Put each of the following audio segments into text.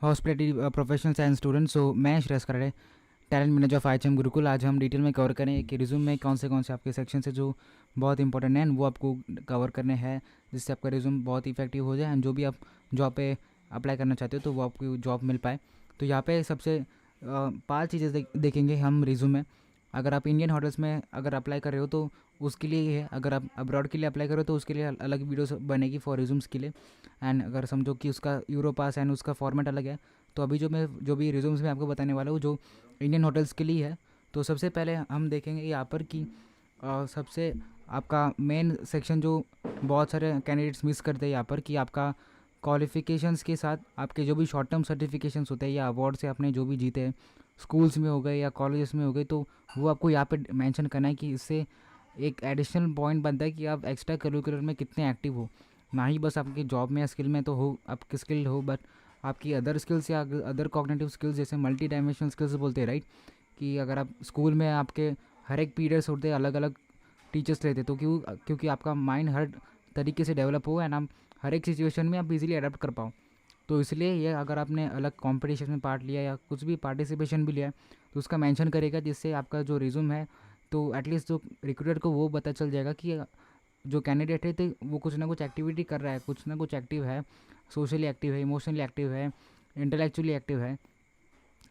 Hospitality professionals and students. So मैं Shreyas Kharde, talent manager of IHM Gurukul. आज हम डिटेल में कवर करें कि रिज्यूम में कौन से आपके सेक्शन से जो बहुत इंपॉर्टेंट हैं वो आपको कवर करने हैं, जिससे आपका रिज्यूम बहुत इफेक्टिव हो जाए एंड जो भी आप जॉब पे अप्लाई करना चाहते हो तो वो आपको जॉब मिल पाए। तो यहाँ पे सबसे 5 चीज़ें देखेंगे हम रिज्यूम में। अगर आप इंडियन होटल्स में अगर अप्लाई कर रहे हो तो उसके लिए ये है, अगर आप अब्रॉड के लिए अप्लाई करो तो उसके लिए अलग वीडियोस बनेगी फॉर रिज्यूम्स के लिए। एंड अगर समझो कि उसका यूरो पास एंड उसका फॉर्मेट अलग है, तो अभी जो भी रिज्यूम्स में आपको बताने वाला हूँ जो इंडियन होटल्स के लिए है। तो सबसे पहले हम देखेंगे यहाँ पर कि सबसे आपका मेन सेक्शन जो बहुत सारे कैंडिडेट्स मिस करते हैं यहाँ पर, कि आपका क्वालिफ़िकेशंस के साथ आपके जो भी शॉर्ट टर्म सर्टिफिकेशंस होते हैं या अवार्ड से आपने जो भी जीते हैं, स्कूल्स में हो गए या कॉलेजेस में हो गए, तो वो आपको यहाँ पे मेंशन करना है कि इससे एक एडिशनल पॉइंट बनता है कि आप एक्स्ट्रा करिकुलर में कितने एक्टिव हो। ना ही बस आपकी जॉब में या स्किल में तो हो, आपकी स्किल हो, बट आपकी अदर स्किल्स या अदर कॉग्निटिव स्किल्स, जैसे मल्टी डायमेंशनल स्किल्स बोलते हैं, राइट। कि अगर आप स्कूल में आपके हर एक पीरियड्स होते हैं, अलग अलग टीचर्स रहते, तो क्योंकि आपका माइंड हर तरीके से डेवलप हो एंड आप हर एक सिचुएशन में आप इजीली अडेप्ट कर पाओ। तो इसलिए ये अगर आपने अलग कॉम्पिटिशन में पार्ट लिया या कुछ भी पार्टिसिपेशन भी लिया है तो उसका मेंशन करेगा, जिससे आपका जो रिज्यूम है तो एटलीस्ट जो रिक्रूटर को वो पता चल जाएगा कि जो कैंडिडेट है तो वो कुछ ना कुछ एक्टिविटी कर रहा है, कुछ ना कुछ एक्टिव है, सोशली एक्टिव है, इमोशनली एक्टिव है, इंटेलेक्चुअली एक्टिव है।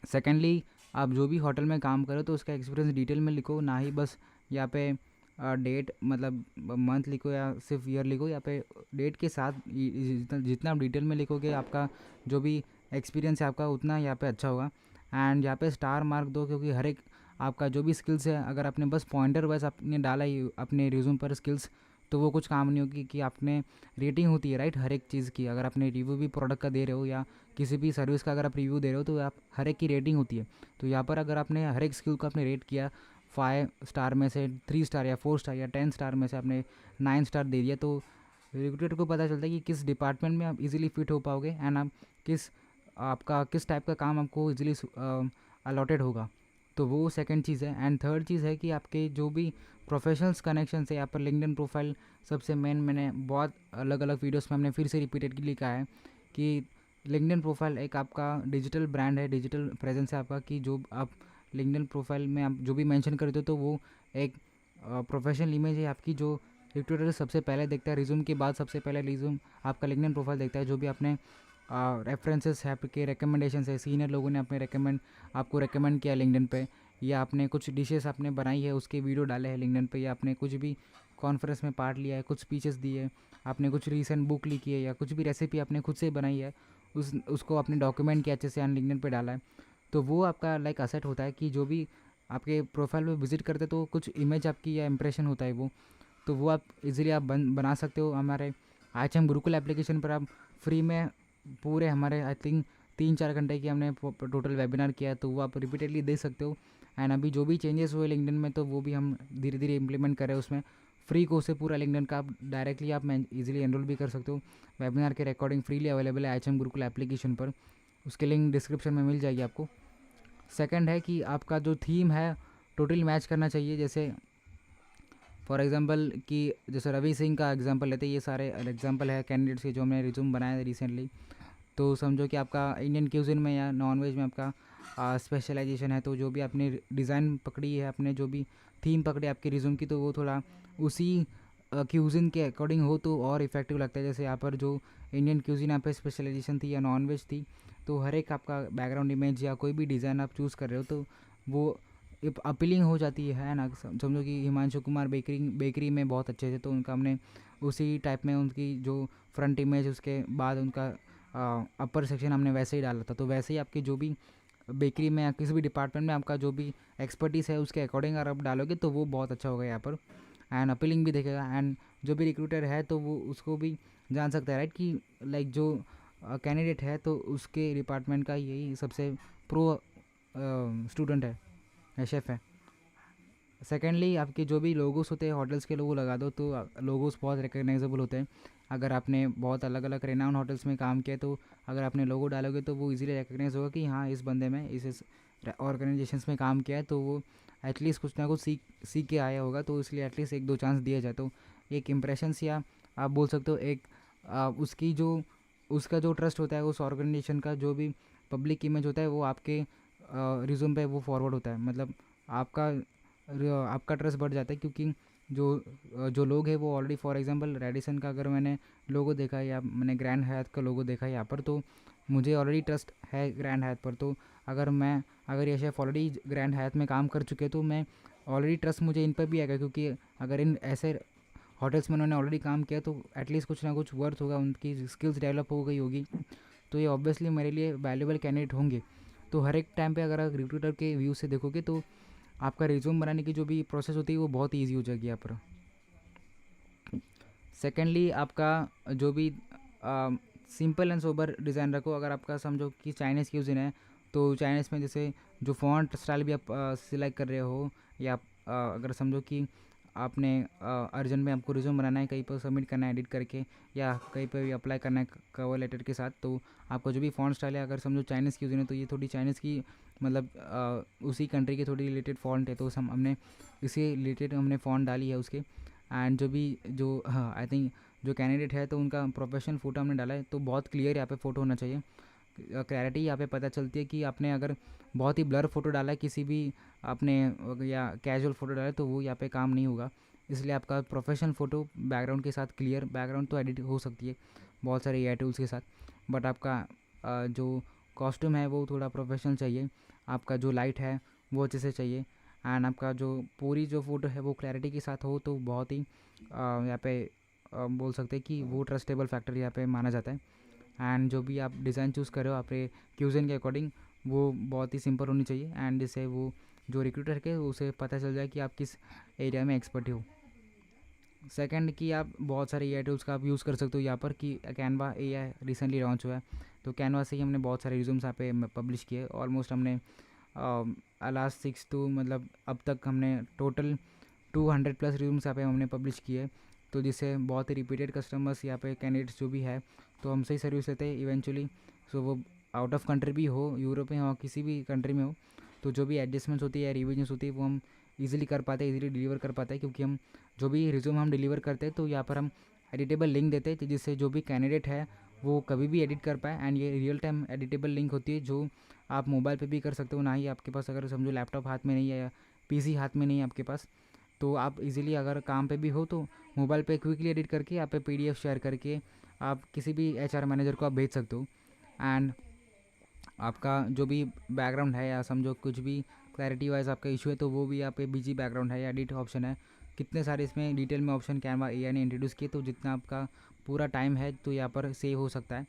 सेकेंडली, आप जो भी होटल में काम करो तो उसका एक्सपीरियंस डिटेल में लिखो, ना ही बस यहाँ पे डेट मतलब मंथ लिखो या सिर्फ ईयर लिखो। यहाँ पे डेट के साथ जितना आप डिटेल में लिखोगे, आपका जो भी एक्सपीरियंस है आपका उतना यहाँ पे अच्छा होगा। एंड यहाँ पे स्टार मार्क दो, क्योंकि हर एक आपका जो भी स्किल्स है, अगर आपने बस पॉइंटर वाइज आपने डाला ही अपने रिज्यूम पर स्किल्स, तो वो कुछ काम नहीं होगी। कि आपने रेटिंग होती है, राइट, हर एक चीज़ की। अगर आपने रिव्यू भी प्रोडक्ट का दे रहे हो या किसी भी सर्विस का अगर आप रिव्यू दे रहे हो तो आप हर एक की रेटिंग होती है। तो यहाँ पर अगर आपने हर एक स्किल को आपने रेट किया 5 स्टार में से 3 स्टार या 4 स्टार या 10 स्टार में से आपने 9 स्टार दे दिया, तो रिक्रूटर को पता चलता है कि किस डिपार्टमेंट में आप इजीली फिट हो पाओगे एंड आप किस टाइप का काम आपको इजीली अलॉटेड होगा। तो वो सेकंड चीज़ है। एंड थर्ड चीज़ है कि आपके जो भी प्रोफेशनल्स कनेक्शन है यहाँ पर लिंक्डइन प्रोफाइल सबसे मेन। मैंने बहुत अलग अलग वीडियोस में हमने फिर से रिपीटेडली लिखा है कि लिंक्डइन प्रोफाइल एक आपका डिजिटल ब्रांड है, डिजिटल प्रेजेंस है आपका। कि जो आप लिंक्डइन प्रोफाइल में आप जो भी मेंशन करते हो तो वो एक प्रोफेशनल इमेज है आपकी, जो रिक्रूटर सबसे पहले देखता है। रिज्यूम के बाद सबसे पहले रिज्यूम आपका लिंक्डइन प्रोफाइल देखता है। जो भी आपने रेफरेंसेस है, आपके रिकमेंडेशन है, सीनियर लोगों ने अपने आपको रिकमेंड किया लिंक्डइन पे, या आपने कुछ डिशेस आपने बनाई है उसके वीडियो डाले हैं लिंक्डइन पे, या आपने कुछ भी कॉन्फ्रेंस में पार्ट लिया है, कुछ स्पीचेस दिए, आपने कुछ रीसेंट बुक लिखी है या कुछ भी रेसिपी आपने खुद से बनाई है, उसको आपने डॉक्यूमेंट किया अच्छे से एंड लिंक्डइन पे डाला है, तो वो आपका लाइक असेट होता है। कि जो भी आपके प्रोफाइल पे विजिट करते तो कुछ इमेज आपकी या इंप्रेशन होता है वो, तो वो आप इजीली आप बना सकते हो। हमारे IHM गुरुकुल एप्लीकेशन पर आप फ्री में पूरे हमारे आई थिंक 3-4 घंटे की हमने टोटल वेबिनार किया है, तो वो आप रिपीटेडली देख सकते हो। एंड अभी जो भी चेंजेस हुए लिंक्डइन में तो वो भी हम धीरे धीरे इंप्लीमेंट कर रहे हैं। उसमें फ्री कोर्स है पूरा लिंक्डइन का, आप डायरेक्टली आप इजीली एनरोल भी कर सकते हो। वेबिनार के रिकॉर्डिंग फ्रीली अवेलेबल है IHM गुरुकुल एप्लीकेशन पर, उसके लिंक डिस्क्रिप्शन में मिल जाएगी आपको। सेकंड है कि आपका जो थीम है टोटली मैच करना चाहिए। जैसे फॉर एग्जांपल कि जैसे रवि सिंह का एग्जांपल लेते हैं, ये सारे एग्जांपल है कैंडिडेट्स के जो हमने रिज्यूम बनाया है रिसेंटली। तो समझो कि आपका इंडियन क्यूजिन में या नॉनवेज में आपका स्पेशलाइजेशन है, तो जो भी आपने डिज़ाइन पकड़ी है, आपने जो भी थीम पकड़ी आपके रिज्यूम की, तो वो थोड़ा उसी क्यूजिन के अकॉर्डिंग हो तो और इफेक्टिव लगता है। जैसे यहाँ पर जो इंडियन क्यूजिन यहाँ पे स्पेशलाइजेशन थी या नॉनवेज थी, तो हर एक आपका बैकग्राउंड इमेज या कोई भी डिज़ाइन आप चूज़ कर रहे हो तो वो अपीलिंग हो जाती है ना। समझो कि हिमांशु कुमार बेकरी में बहुत अच्छे थे, तो उनका हमने उसी टाइप में उनकी जो फ्रंट इमेज, उसके बाद उनका अपर सेक्शन हमने वैसे ही डाला था। तो वैसे ही आपकी जो भी बेकरी में या किसी भी डिपार्टमेंट में आपका जो भी एक्सपर्टीज़ है उसके अकॉर्डिंग अगर आप डालोगे तो वो बहुत अच्छा होगा यहाँ पर, एंड अपीलिंग भी देखेगा। एंड जो भी रिक्रूटर है तो वो उसको भी जान सकता है, राइट, कि लाइक जो कैंडिडेट है तो उसके डिपार्टमेंट का यही सबसे प्रो स्टूडेंट है, शेफ़ है। सेकेंडली, आपके जो भी लोगोस होते हैं होटल्स के लोगो लगा दो, तो लोगोस बहुत रिकग्नाइजेबल होते हैं। अगर आपने बहुत अलग अलग रेनाउंड होटल्स में काम किया तो अगर आपने लोगो डालोगे तो वो इजीली रिकग्नाइज होगा कि हाँ, इस बंदे में इस ऑर्गेनाइजेशंस में काम किया है, तो वो एटलीस्ट कुछ ना कुछ सीख के आया होगा, तो इसलिए एटलीस्ट 1-2 चांस दिया जाए। तो एक इम्प्रेशंस या आप बोल सकते हो एक उसकी जो उसका जो ट्रस्ट होता है उस ऑर्गेनाइजेशन का, जो भी पब्लिक इमेज होता है वो आपके रिज्यूम पे वो फॉरवर्ड होता है। मतलब आपका आपका ट्रस्ट बढ़ जाता है, क्योंकि जो लोग हैं वो ऑलरेडी, फॉर एग्जांपल रेडिसन का अगर मैंने लोगो देखा है या मैंने ग्रैंड हयात का लोगो देखा है यहाँ पर, तो मुझे ऑलरेडी ट्रस्ट है ग्रैंड हयात पर। तो अगर ये शेफ़ ऑलरेडी ग्रैंड हयात में काम कर चुके हैं तो मैं ऑलरेडी ट्रस्ट मुझे इन पर भी आएगा, क्योंकि अगर इन ऐसे होटल्स में उन्होंने ऑलरेडी काम किया तो एटलीस्ट कुछ ना कुछ वर्थ होगा, उनकी स्किल्स डेवलप हो गई होगी, तो ये ऑब्वियसली मेरे लिए वैल्यूबल कैंडिडेट होंगे। तो हर एक टाइम पे अगर आप रिक्रूटर के व्यू से देखोगे तो आपका रिज्यूम बनाने की जो भी प्रोसेस होती है वो बहुत ईजी हो जाएगी यहाँ पर। सेकेंडली, आपका जो भी सिंपल एंड सोबर डिज़ाइन रखो। अगर आपका समझो कि चाइनीज़ क्यूजिन है तो चाइनीज़ में जैसे जो फॉन्ट स्टाइल भी आप सिलेक्ट कर रहे हो, या अगर समझो कि आपने अर्जेंट में आपको रिज्यूम बनाना है, कहीं पर सबमिट करना है एडिट करके, या कहीं पर भी अप्लाई करना है कवर लेटर के साथ, तो आपको जो भी फॉन्ट स्टाइल है, अगर समझो चाइनीज़ क्यूजिन है तो ये थोड़ी चाइनीज़ की मतलब उसी कंट्री की थोड़ी रिलेटेड फॉन्ट है, तो हमने इसी रिलेटेड हमने फॉन्ट डाली है उसके। एंड जो हाँ, आई थिंक जो कैंडिडेट है तो उनका प्रोफेशनल फ़ोटो हमने डाला है, तो बहुत क्लियर यहाँ पे फ़ोटो होना चाहिए। क्लैरिटी यहाँ पे पता चलती है कि आपने अगर बहुत ही ब्लर फ़ोटो डाला है किसी भी आपने, या कैजुअल फ़ोटो डाला है, तो वो यहाँ पे काम नहीं होगा। इसलिए आपका प्रोफेशनल फ़ोटो बैकग्राउंड के साथ क्लियर, बैकग्राउंड तो एडिट हो सकती है बहुत सारे एआई टूल्स के साथ, बट आपका जो कॉस्ट्यूम है वो थोड़ा प्रोफेशनल चाहिए, आपका जो लाइट है वो अच्छे से चाहिए, एंड आपका जो पूरी जो फ़ोटो है वो क्लैरिटी के साथ हो, तो बहुत ही यहाँ पे बोल सकते हैं कि वो ट्रस्टेबल फैक्टर यहाँ पे माना जाता है। एंड जो भी आप डिज़ाइन चूज़ करो आपके क्यूजन के अकॉर्डिंग, वो बहुत ही सिंपल होनी चाहिए, एंड जिससे वो जो रिक्रूटर के उसे पता चल जाए कि आप किस एरिया में एक्सपर्ट हो। सेकंड कि आप बहुत सारे एआई टूल्स का आप यूज़ कर सकते हो यहाँ पर, कि कैनवा एआई रिसेंटली लॉन्च हुआ है, तो कैनवा से ही हमने बहुत सारे रिज्यूम्स यहाँ पे पब्लिश किए। ऑलमोस्ट हमने लास्ट 6 टू मतलब अब तक हमने टोटल 200+ रिज्यूम्स यहाँ पे हमने पब्लिश किए, तो जिससे बहुत ही रिपीटेड कस्टमर्स यहाँ पे कैंडिडेट्स जो भी है तो हमसे ही सर्विस लेते हैं इवेंचुअली। सो वो आउट ऑफ कंट्री भी हो, यूरोप में हो, किसी भी कंट्री में हो, तो जो भी एडजस्टमेंट्स होती है या रिविजन्स होती है वो हम इजीली कर पाते हैं, इजीली डिलीवर कर पाते हैं, क्योंकि हम जो भी रिज्यूम हम डिलीवर करते हैं तो यहाँ पर हम एडिटेबल लिंक देते हैं, जिससे जो भी कैंडिडेट है वो कभी भी एडिट कर पाए। एंड ये रियल टाइम एडिटेबल लिंक होती है जो आप मोबाइल पे भी कर सकते हो, ना ही आपके पास अगर समझो लैपटॉप हाथ में नहीं है या पीसी हाथ में नहीं है आपके पास, तो आप इजीली अगर काम पे भी हो तो मोबाइल पे क्विकली एडिट करके आप पे पीडीएफ शेयर करके आप किसी भी एचआर मैनेजर को आप भेज सकते हो। एंड आपका जो भी बैकग्राउंड है, या समझो कुछ भी क्लैरिटी वाइज आपका इशू है, तो वो भी यहाँ पे बीजी बैकग्राउंड है या एडिट ऑप्शन है, कितने सारे इसमें डिटेल में ऑप्शन कैनवा एआई ने इंट्रोड्यूस किए, तो जितना आपका पूरा टाइम है तो यहाँ पर सेव हो सकता है।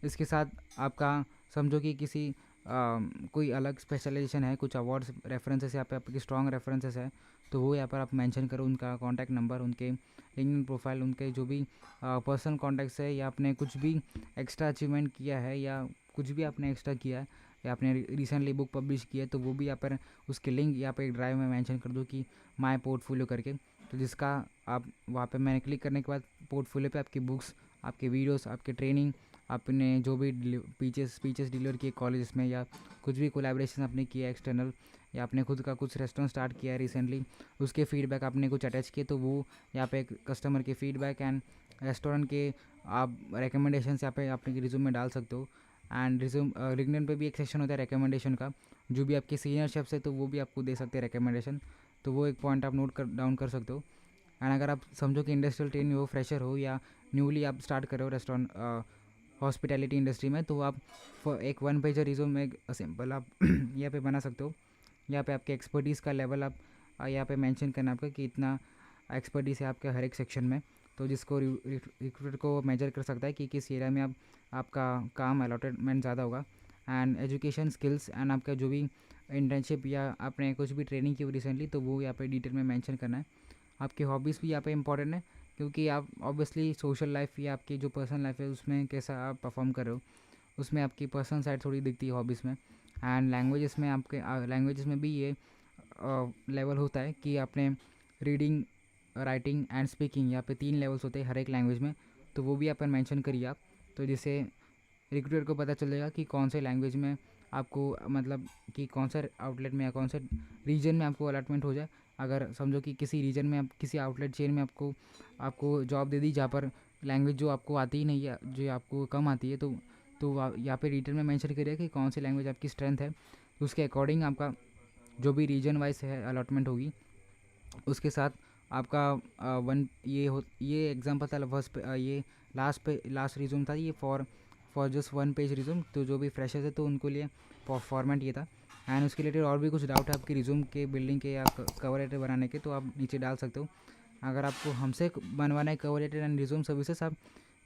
इसके साथ आपका समझो कि किसी कोई अलग स्पेशलाइजेशन है, कुछ अवार्ड्स रेफरेंसेस यहाँ पे आपकी स्ट्रॉन्ग रेफरेंसेस है, तो वो यहाँ पर आप मेंशन करो, उनका कॉन्टैक्ट नंबर, उनके लिंक्डइन प्रोफाइल, उनके जो भी पर्सनल कॉन्टैक्ट्स है, या आपने कुछ भी एक्स्ट्रा अचीवमेंट किया है, या कुछ भी आपने एक्स्ट्रा किया है, या आपने रिसेंटली बुक पब्लिश की है, तो वो भी यहाँ पर उसके लिंक यहाँ पर एक ड्राइव में मेंशन कर दो कि माय पोर्टफोलियो करके, तो जिसका आप वहाँ पे मैंने क्लिक करने के बाद पोर्टफोलियो पे आपकी बुक्स, आपके वीडियोस, आपके ट्रेनिंग, आपने जो भी स्पीचेस डिलीवर किए कॉलेजेस में, या कुछ भी कोलैबोरेशन आपने किया एक्सटर्नल, या आपने खुद का कुछ रेस्टोरेंट स्टार्ट किया है रिसेंटली, उसके फीडबैक आपने कुछ अटैच किए, तो वो यहाँ पे कस्टमर के फीडबैक एंड रेस्टोरेंट के आप रिकमेंडेशन यहाँ पे अपने रिज्यूम में डाल सकते हो। एंड रिज्यूम लिंक्डइन पे भी एक सेक्शन होता है रिकमेंडेशन का, जो भी आपके सीनियर शेफ्स है तो वो भी आपको दे सकते हैं रिकमेंडेशन, तो वो एक पॉइंट आप नोट डाउन कर सकते हो। एंड अगर आप समझो कि इंडस्ट्रियल ट्रेन हो, फ्रेशर हो, या न्यूली आप स्टार्ट कर रहे हो रेस्टोरेंट हॉस्पिटैलिटी इंडस्ट्री में, तो आप एक 1 पेजर रिज्यूम में एक सिंपल आप यहाँ पे बना सकते हो। यहाँ पे आपके एक्सपर्टीज़ का लेवल आप यहाँ पे मेंशन करना आपका कि इतना एक्सपर्टीज़ है आपके हर एक सेक्शन में, तो जिसको रिक्रूटर को मेजर कर सकता है कि किस एरिया में आपका काम अलॉटमेंट ज़्यादा होगा। एंड एजुकेशन स्किल्स एंड आपका जो भी इंटर्नशिप या आपने कुछ भी ट्रेनिंग की हो रिसेंटली, तो वो यहाँ पे डिटेल में मेंशन करना है। आपकी हॉबीज़ भी यहाँ पे इंपॉर्टेंट है, क्योंकि आप ऑब्वियसली सोशल लाइफ या आपकी जो पर्सनल लाइफ है उसमें कैसा आप परफॉर्म कर रहे हो, उसमें आपकी पर्सनल साइड थोड़ी दिखती है हॉबीज़ में। एंड लैंग्वेजेस में आपके लैंग्वेजेस में भी ये लेवल होता है कि आपने रीडिंग, राइटिंग एंड स्पीकिंग, यहाँ पे 3 लेवल्स होते हैं हर एक लैंग्वेज में, तो वो भी यहाँ पर मेंशन करिए आप, तो जिससे रिक्रूटर को पता चल जाएगा कि कौन से लैंग्वेज में आपको मतलब कि कौन सा आउटलेट में या कौन से रीजन में आपको अलॉटमेंट हो जाए। अगर समझो कि किसी रीजन में आप किसी आउटलेट चेन में आपको जॉब दे दी जहाँ पर लैंग्वेज जो आपको आती ही नहीं है, जो आपको कम आती है, तो यहाँ पे डिटेल में मेंशन करिए कि कौन सी लैंग्वेज आपकी स्ट्रेंथ है। तो उसके अकॉर्डिंग आपका जो भी रीजन वाइज है अलॉटमेंट होगी, उसके साथ आपका ये एग्जाम्पल था फर्स्ट पे, ये लास्ट रिज्यूम था, ये फॉर जस्ट 1 पेज रिज्यूम। तो जो भी फ्रेशर्स है तो उनको लिए फॉर्मेट ये था। एंड उसके रिलेटेड और भी कुछ डाउट है आपकी रिज्यूम के बिल्डिंग के या कवर लेटर बनाने के, तो आप नीचे डाल सकते हो। अगर आपको हमसे बनवाना है cover letter and resume services, आप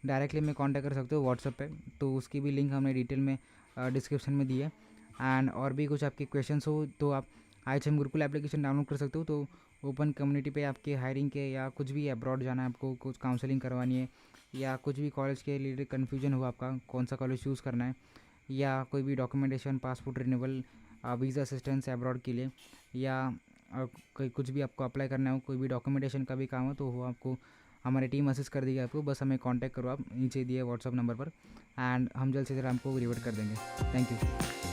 डायरेक्टली में कांटेक्ट कर सकते हो व्हाट्सएप पे, तो उसकी भी लिंक हमने डिटेल में डिस्क्रिप्शन में दी है। एंड और भी कुछ आपके क्वेश्चंस हो तो आप IHM गुरुकुल एप्लीकेशन डाउनलोड कर सकते हो। तो ओपन कम्युनिटी पे आपके हायरिंग के या कुछ भी अब्रॉड जाना है, आपको कुछ काउंसलिंग करवानी है, या कुछ भी कॉलेज के रिलेटेड कन्फ्यूजन हो आपका कौन सा कॉलेज चूज़ करना है, या कोई भी documentation, passport renewal, visa assistance abroad के लिए, या कोई कुछ भी आपको अप्लाई करना हो, कोई भी डॉक्यूमेंटेशन का भी काम हो, तो वो आपको हमारी टीम असिस्ट कर देगी आपको। बस हमें कांटेक्ट करो आप नीचे दिए व्हाट्सअप नंबर पर, एंड हम जल्द से जल्द आपको रिवर्ट कर देंगे। Thank you.